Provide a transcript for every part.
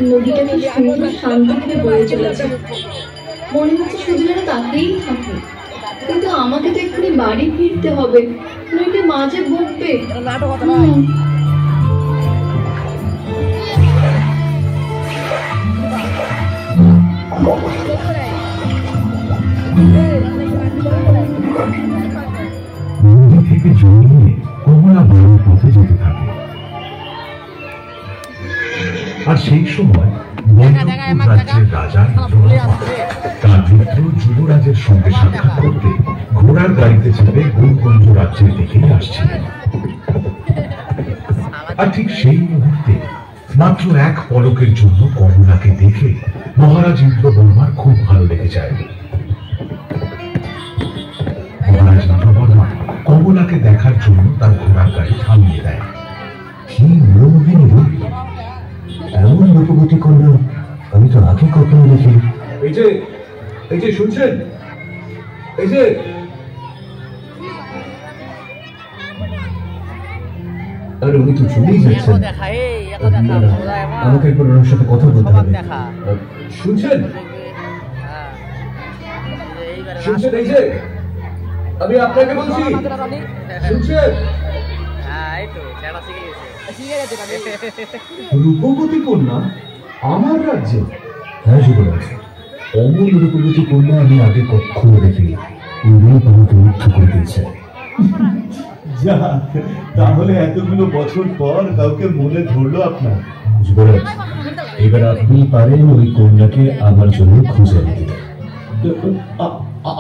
নদীটা কি সুন্দর শান্তিতে বয়ে চলেছে, মনে হচ্ছে শুধু যেন তাকেই থাকে। কিন্তু আমাকে তো এক্ষুনি বাড়ি ফিরতে হবে, নইলে মাঝে বকবে। নদী থেকে জল নিয়ে কমলা বাড়ির পথে যেতে থাকে। আর সেই সময় রাজ্যের রাজা তার মিত্র যুবরাজের সঙ্গে সাক্ষাৎ করতে ঘোড়ার গাড়িতে চেপে গোলকুঞ্জ রাজ্যের দিকে আসছিলেন। আর ঠিক সেই মুহূর্তে মাত্র এক পলকের জন্য কমলাকে দেখে মহারাজ ইন্দ্রবর্মার খুব ভালো লেগে যায়। মহারাজ ইন্দ্রবর্মা কমলাকে দেখার জন্য তার ঘোড়ার গাড়ি থামিয়ে দেয়। কি মনোমোহিনী রূপ, এমন রূপবতী কন্যা আমি তো আগে কখনো দেখিনি। এই যে শুনছেন, এই যে আর উনি তো চলেই যাচ্ছেন। আমাকে একবার ওনার সাথে কথা বলতে হবে। শুনছেন শুনছেন, এই যে আমি আপনাকে বলছি, শুনছেন? রূপবতী কন্যা আমার রাজ্যে? হ্যাঁ যুবরাজ, অমূল রূপবতী কন্যা আমি আগে কখনো দেখিনি। রূপ আমাকে মুগ্ধ করে দিয়েছে। তাহলে এতগুলো বছর পর কাউকে মনে ধরলো আপনার? যুবরাজ, এবার আপনি পারেন ওই কন্যাকে আমার জন্য খুঁজে নিতে।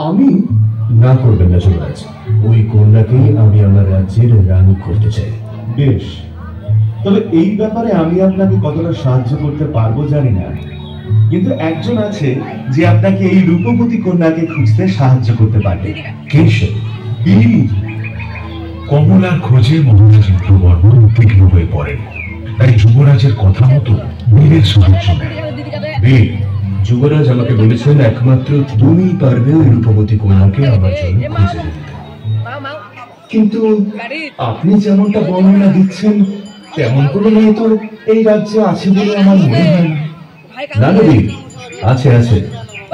আমি না করবেন না যুবরাজ, ওই কন্যাকে আমি আমার রাজ্যের রানী করতে চাই। বেশ, তবে এই ব্যাপারে আমি আপনাকে কতটা সাহায্য করতে পারবো জানি না, কিন্তু একজন আছে যে আপনাকে এই রূপবতী কন্যাকে খুঁজতে সাহায্য করতে পারবে। কে সে? কমলার খোঁজে মহারাজ ইন্দ্রবর্মা উদ্বিগ্ন হয়ে পড়েন। তাই যুবরাজের কথা মতো বীরের সাহায্য নেয়। বীর, যুবরাজ আমাকে বলেছেন একমাত্র তুমি পারবে ওই রূপবতী কন্যাকে আমার জন্য খুঁজে দিতে। কিন্তু আপনি যেমনটা বর্ণনা দিচ্ছেন তেমন কোনো মেয়ে তো এই রাজ্যে আছে বলে আমার মনে হয় না। না বীর, আছে আছে,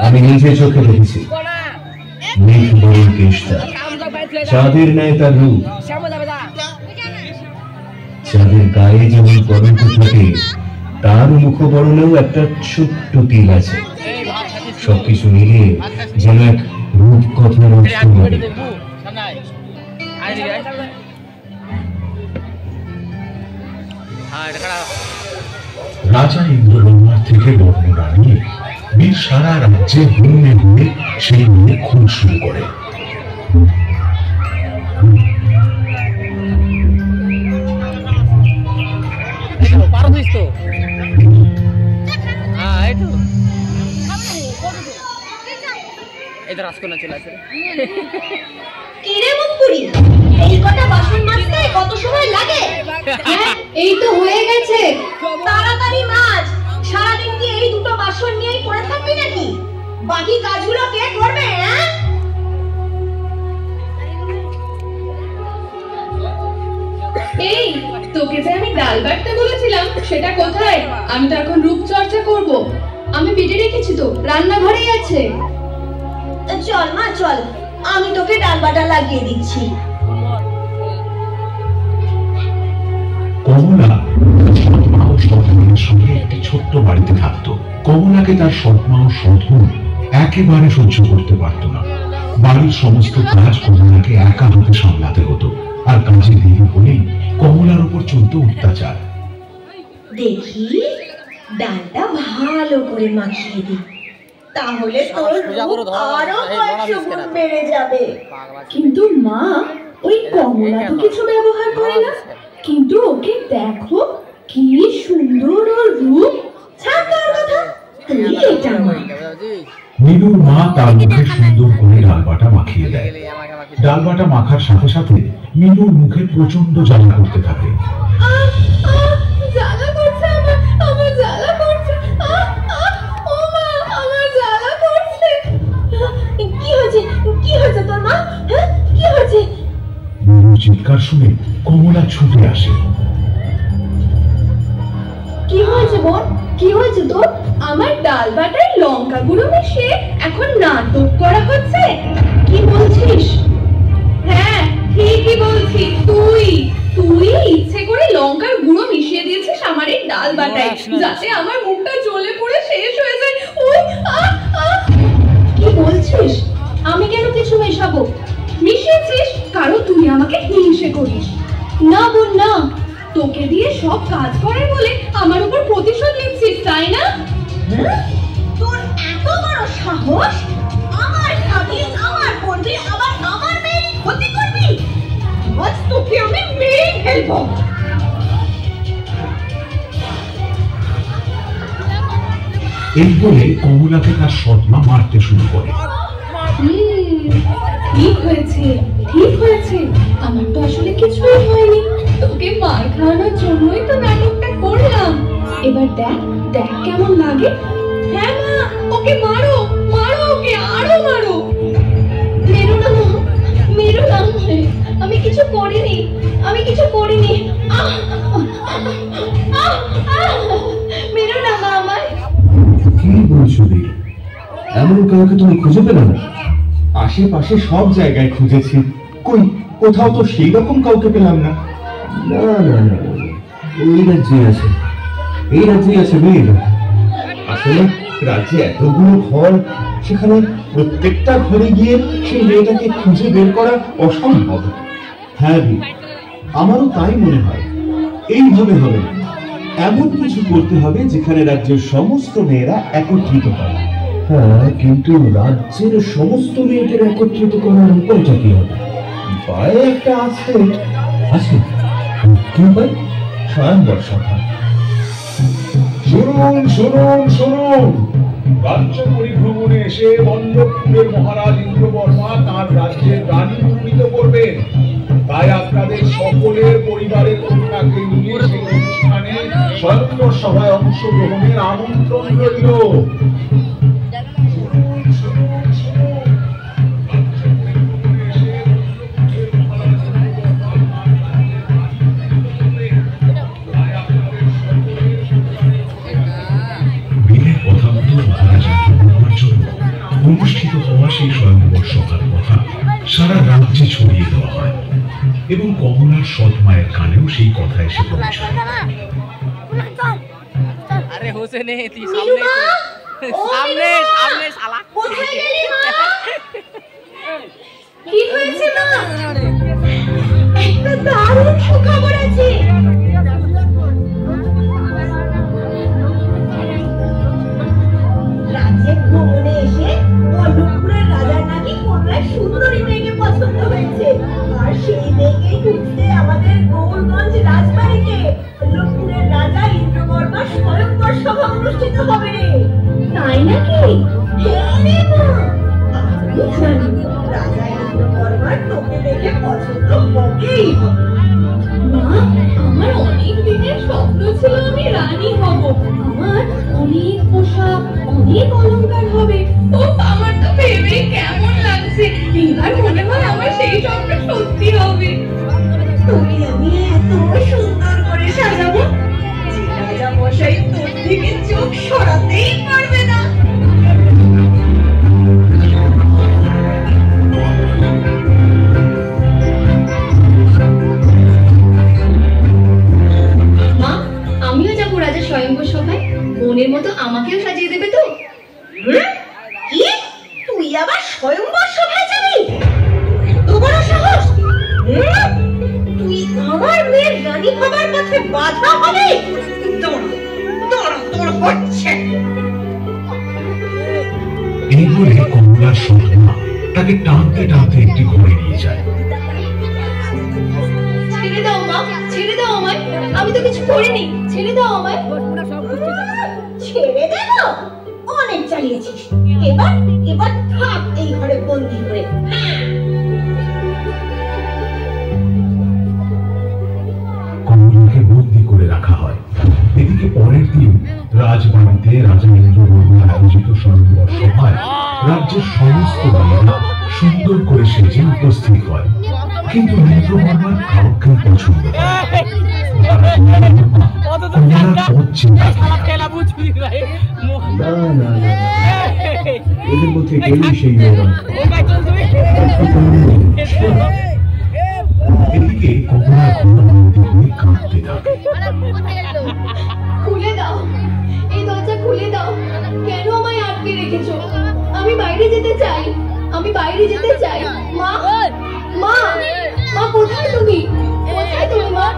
আমি নিজে চোখে দেখেছি। মেঘ বরণ কেশটা, চাঁদের ন্যায় তার রূপ, চাঁদের গায়ে যেমন কলঙ্ক থাকে তার মুখবরণেও একটা ছোট্ট তিল আছে। সবকিছু মিলিয়ে যেন এক রূপকথার অষ্টমারি। রাজা ইন্দ্রবর্মার থেকে বর্ণনা নিয়ে বীর সারা রাজ্যে ঘুরে ঘুরে সেই নিয়ে খোঁজ শুরু করে। কত সময় লাগে? এই তো হয়ে গেছে, তাড়াতাড়ি মাছ। সারাদিন কি এই দুটো বাসন নিয়েই পড়ে থাকবি নাকি? বাকি কাজগুলো কে করবে? এই তোকে যে আমি ডাল বাটতে বলেছিলাম সেটা কোথায়? আমি তো এখন রূপচর্চা করব। আমি বেটে রেখেছি তো, রান্নাঘরেই আছে। চল মা চল, আমি তোকে ডাল বাটা লাগিয়ে দিচ্ছি। কমলা সৎমা ও সৎমায়ের সঙ্গে একটি ছোট্ট বাড়িতে থাকতো। কমলাকে তার সৎমা ও সৎবোন একেবারে সহ্য করতে পারত না। বাড়ির সমস্ত কাজ কমলাকে একা হাতে সামলাতে হতো, আর কাজে দেরি হলেই কমলার উপর চলতো অত্যাচার। দেখি ডালটা ভালো করে মাখিয়ে দি, তাহলে তোর আরো কয়েকশো গুণ বেড়ে যাবে। কিন্তু মা, ওই কমলা তো কিছু ব্যবহার করে না, কিন্তু ওকে দেখো কি সুন্দর ওর রূপ। ছাড়ার কথা, তুই এটা মা। নীলুর মা তার মুখে সুন্দর করে ডালবাটা মাখিয়ে দেয়। ডালবাটা মাখার সাথে সাথে নীলুর মুখে প্রচন্ড জ্বালা করতে থাকে। জ্বালা করছে, আমার জ্বালা করছে। ও মা, আমার জ্বালা করছে। কি হয়েছে? কি হয়েছে তোর মা? হ্যাঁ, কি হয়েছে? নীলুর চিৎকার শুনে কমলা ছুটে আসে। কি হয়েছে বোন, কি হয়েছে তোর? আমার ডাল বাটায় লঙ্কা গুঁড়ো মিশিয়ে এখন নাটক করা হচ্ছে? কি বলছিস? হ্যাঁ ঠিকই বলছি। তুই ইচ্ছে করে লঙ্কার গুঁড়ো মিশিয়ে দিয়েছিস আমার এই ডাল বাটায়, যাতে আমার মুখটা জ্বলে পুড়ে শেষ হয়ে যায়। কি বলছিস? আমি কেন কিছু মেশাবো? মিশিয়েছিস কারণ তুই আমাকে হিংসে করিস। না বোন না, তোকে দিয়ে সব কাজ করাই বলে আমার উপর প্রতিশোধ নিচ্ছিস, তাই না? তোর এত বড় সাহস! আমার স্বামী, আমার বন্ধু, আবার আমার মেয়ের ক্ষতি করবি? আজ তোকে আমি মেরে ফেলবো। এই বলে কমলাকে তার সৎমা মারতে শুরু করে। ঠিক হয়েছে, ঠিক হয়েছে, আমার তো আসলে কিছুই হয়নি। তোকে মার খাওয়ানোর জন্যই তো নাটকটা করলাম। এবার দেখ দেখ কেমন লাগে। হ্যাঁ মা, ওকে মারো, মারো ওকে, আরো মারো। মেরো না মা, মেরো না আমায়, আমি কিছু করিনি, আমি কিছু করিনি। মেরো না মা আমায়। কি বলছো রে? এমন কাউকে তুমি খুঁজে পেলে না? আশেপাশে সব জায়গায় খুঁজেছি, কই কোথাও তো সেই রকম কাউকে পেলাম না। না না না, ওই রাজ্যে আছে, এই রাজ্যে আছে মেয়েরা। আসলে রাজ্যে এতগুলো ঘর, সেখানে প্রত্যেকটা ঘরে গিয়ে সেই মেয়েটাকে খুঁজে বের করা অসম্ভব। হ্যাঁ রে, আমারও তাই মনে হয়। এইভাবে হবে না, এমন কিছু করতে হবে যেখানে রাজ্যের সমস্ত মেয়েরা একত্রিত হয়। হ্যাঁ, কিন্তু রাজ্যের সমস্ত মেয়েদের একত্রিত করার উপায়টা কি হবে? উপায় একটা আছে। আছে? কি উপায়? স্বয়ংবর সভা। শুনুন শুনুন শুনুন, রাজ্য পরিভ্রমণে এসে বল্লভপুরের মহারাজ ইন্দ্রবর্মা তাঁর রাজ্যের রানী নির্মিত করবেন। তাই আপনাদের সকলের পরিবারের কন্যাকে নিয়ে সেই অনুষ্ঠানে স্বয়ংবর সভায় অংশগ্রহণের আমন্ত্রণ রইল। অনুষ্ঠিত হওয়া সেই স্বয়ংবর সভার কথা সারা রাজ্যে ছড়িয়ে দেওয়া হয় এবং কমলার সৎ মায়ের কানেও সেই কথা এসে পৌঁছায়। আরে হোসেন সামনে সামনে শালা কোথায় গেলি মা? কি হয়েছে মা? একটা দারুণ সুখবর আছে। রাজ্যে ভ্রমণে এসে বল্লভপুরের রাজার নাকি কন্যা সুন্দরী মেয়েকে পছন্দ হয়েছে, আর সেই মেয়েকে খুঁজতে আমাদের গৌরগঞ্জ রাজবাড়িতে বল্লভপুরের রাজা ইন্দ্রবর্মা স্বয়ংবর সভা অনুষ্ঠিত হবে। তাই নাকি? হ্যাঁ রে মা, আমি জানি রাজা ইন্দ্রবর্মার তোকে দেখে পছন্দ হবেই হবে। মা, আমার অনেক দিনের স্বপ্ন ছিল আমি রানী হব। আমার অনেক পোশাক, অনেক অলংকার হবে। ও আমার তো ভেবেই কেমন লাগছে। এবার মনে হয় আমার সেই স্বপ্ন সত্যি হবে। তুমি আমি এত সুন্দর করে সাজাবো যে রাজা মশাই তোর থেকে চোখ সরাতেই পারবে না। মা, আমিও যাবো রাজা স্বয়ংবর সভায়। বোনের মতো আমাকেও সাজিয়ে দেবে তো? কি? তুই আবার স্বয়ংবর সভায় যাবি? এত বড় সাহস! তুই আমার মেয়ের রানী হবার পথে বাধা হবে? তোর হচ্ছে। এই বলে কমলার সৎ মা তাকে টানতে টানতে একটি ঘরে নিয়ে যায়। ছেড়ে দাও মা, ছেড়ে দাও আমায়, আমি তো কিছু করিনি, ছেড়ে দাও আমায়। ছেড়ে দেব? অনেক চালিয়েছিস, এবার থাক এই ঘরে বন্দী হয়ে। কমলাকে বন্দী করে রাখা হয়। এদিকে পরের দিন রাজবাড়িতে রাজা ইন্দ্রবর্মার আয়োজিত স্বয়ংবর সভায় রাজ্যের সমস্ত মেয়েরা সুন্দর করে সেজে উপস্থিত হয়, কিন্তু ইন্দ্রবর্মার কাউকে পছন্দ করে। কমলার পথ চিন্তা শালা খেলা বুঝবি ভাই না না না না, এদের মধ্যে কেউই সেই নয়। ও ভাই চল তুই এদিকে কমলা ঘুমে কাঁদতে থাকে। খুলে দাও, এই দরজা খুলে দাও। কেন আমায় আটকে রেখেছো? আমি বাইরে যেতে চাই, আমি বাইরে যেতে চাই। মা, মা, মা কোথায় তুমি? কোথায় তুমি মা?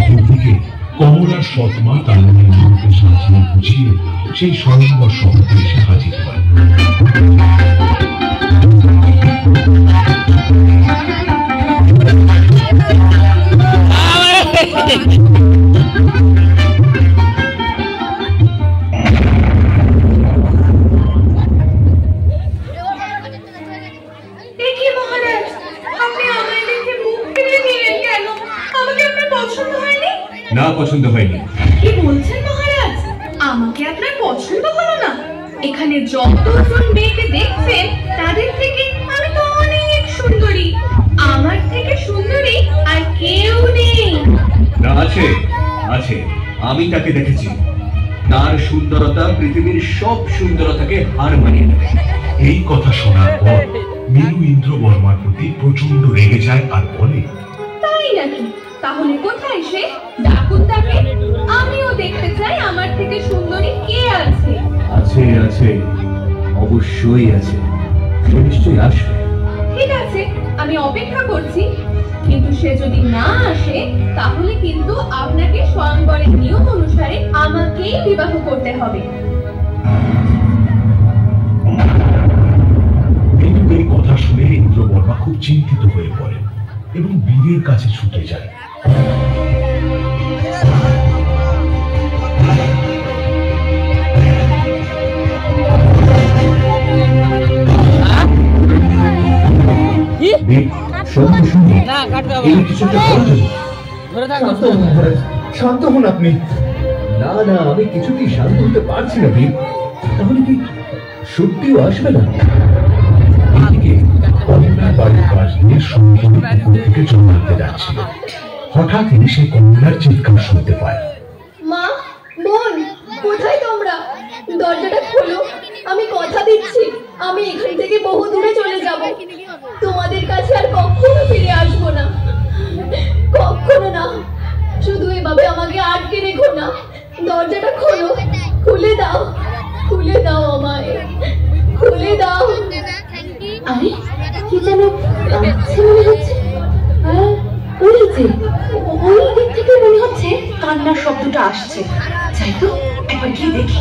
অন্যদিকে কমলার সৎমা তার মেয়েকে সাজিয়ে গুছিয়ে সেই স্বয়ংবর শহরে এসে হাজির হয়। দেখি মহারাজ, আপনি আমায় দেখে মুখ ফিরিয়ে নিলেন কেন? আমাকে আপনার পছন্দ হয়নি? না, পছন্দ হয়নি। কি বলছেন মহারাজ? আমাকে আপনার পছন্দ হলো না? এখানে যতজন মেয়েকে দেখছেন তাদের থেকে আমি তো অনেক সুন্দরী। আমার থেকে সুন্দরী আর কেউ নেই। না, আছে আছে, আমি তাকে দেখেছি। তার সুন্দরতা পৃথিবীর সব সুন্দরতাকে হার মানিয়ে নেবে। এই কথা শোনার পর মিনু ইন্দ্রবর্মার প্রতি প্রচন্ড রেগে যায় আর বলে, তাই নাকি? তাহলে কোথায় সে? ডাকুন তাকে, আমিও দেখতে চাই আমার থেকে সুন্দরী কে আছে। আছে আছে, অবশ্যই আছে, সে নিশ্চয়ই আসবে। ঠিক আছে, আমি অপেক্ষা করছি। কিন্তু সে যদি না আসে তাহলে কিন্তু আপনাকে স্বয়ংবরের নিয়ম অনুসারে আমাকেই বিবাহ করতে হবে। কিন্তু এই কথা শুনে ইন্দ্রবর্মা খুব চিন্তিত হয়ে পড়ে এবং বীরের কাছে ছুটে যায়। না কাটতে হবে ধরে থাক শান্ত হন আপনি। না না, আমি কিছুতেই শান্ত হতে পারছি না বীর। তাহলে কি সত্যিও আসবে না? এদিকে কমলার বাড়ির পাশ দিয়ে শঙ্কর থেকে জন্মাতে যাচ্ছিল। হঠাৎই সে কমলার চিৎকার শুনতে পায়। মা, বোন, কোথায় তোমরা? দরজাটা খোলো। আমি কথা দিচ্ছি আমি এখান থেকে বহু দূরে চলে যাব। তোমাদের কাছে আর কখনো ফিরে আসবো না, কখনো না। শুধু এভাবে আমাকে আটকে রেখো না। দরজাটা খোলো, খুলে দাও, খুলে দাও আমায়, খুলে দাও। আরে কি যেন কাঁদছে মনে হচ্ছে। ওই যে ওই দিক থেকে মনে হচ্ছে কান্নার শব্দটা আসছে। যাই তো, একবার গিয়ে দেখি।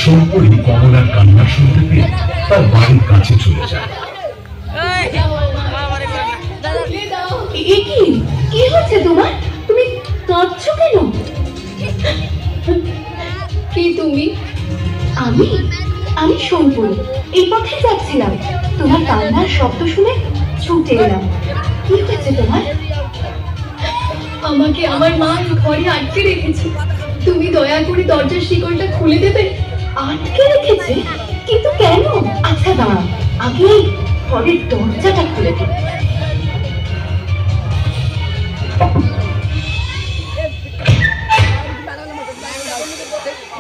শঙ্করী কমলার কান্না শুনতে পেয়ে তার বাড়ির কাছে চলে যায়। কি হচ্ছে তোমার? তুমি কাঁদছো কেন? কি তুমি? আমি শঙ্করী, এই পথে যাচ্ছিলাম। তোমার কান্নার শব্দ শুনে ছুটে এলাম। কি হয়েছে তোমার? আমাকে আমার মা এই ঘরে আটকে রেখেছে। তুমি দয়া করে দরজার শিকলটা খুলে দেবে। আটকে রেখেছে? কিন্তু কেন? আচ্ছা দাঁড়াও, আগে এই ঘরের দরজাটা খুলে দেবে।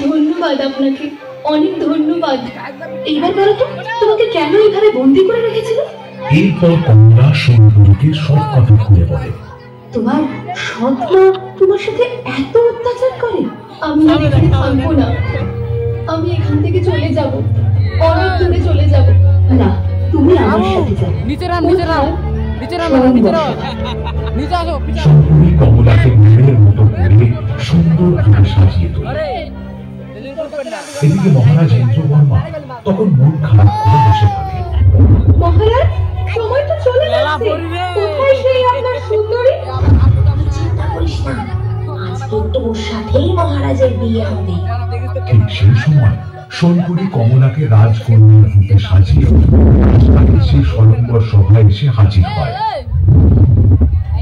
ধন্যবাদ আপনাকে, অনেক ধন্যবাদ। এইবার বলো তো, তোমাকে কেন এইভাবে বন্দি করে রেখেছিল? এরপর কমলা শঙ্করীকে সব কথা খুলে বলে। তোমার সৎ মা তোমার সাথে এত অত্যাচার করে? আমি আর এখানে থাকবো না। আমি এখান থেকে চলে যাব, অনেক দূরে চলে যাব। না, তুমি আমার সাথে যাও। নিচে নাম নিচে নাম নিচে নাম নিচে নাম নিচে আসো। শঙ্করী কমলাকে মেয়ের মতো করে সুন্দর করে সাজিয়ে তোলে। এদিকে মহারাজ ইন্দ্রবর্মা তখন মন খারাপ করে বসে থাকে। মহারাজ, সময় তো চলে যাচ্ছে। কোথায় সেই আপনার সুন্দরী? চিন্তা করিস না, আজকে তোর সাথেই মহারাজের বিয়ে হবে। ঠিক সেই সময় শঙ্করী কমলাকে রাজকন্যার রূপে সাজিয়ে সেই স্বয়ংবর সভায় এসে হাজির হয়।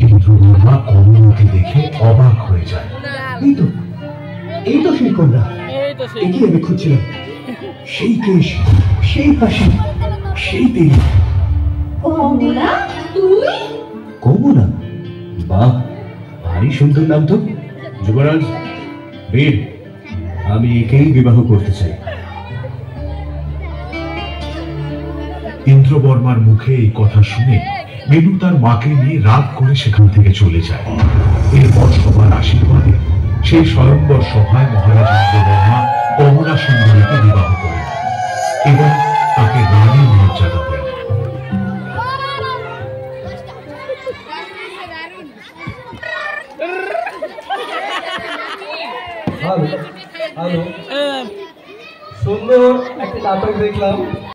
ইন্দ্রবর্মা কমলাকে দেখে অবাক হয়ে যায়। এই তো সেই কন্যা, একে আমি খুঁজছিলাম। সেই কেশ, সেই হাসি, সেই তেল। কমলা, তুই? কমলা, বাহ, ভারী সুন্দর নাম তো। যুবরাজ, বীর, আমি একেই বিবাহ করতে চাই। ইন্দ্রবর্মার মুখে এই কথা শুনে মেনু তার মাকে নিয়ে রাগ করে সেখান থেকে চলে যায়। এরপর সবার আশীর্বাদে সেই স্বয়ংবর সভায় মহারাজ ইন্দ্রবর্মা কমলা সুন্দরীকে বিবাহ করেন এবং তাকে রানীর মর্যাদা দেন। হ্যালো, সুন্দর একটা নাটক দেখলাম।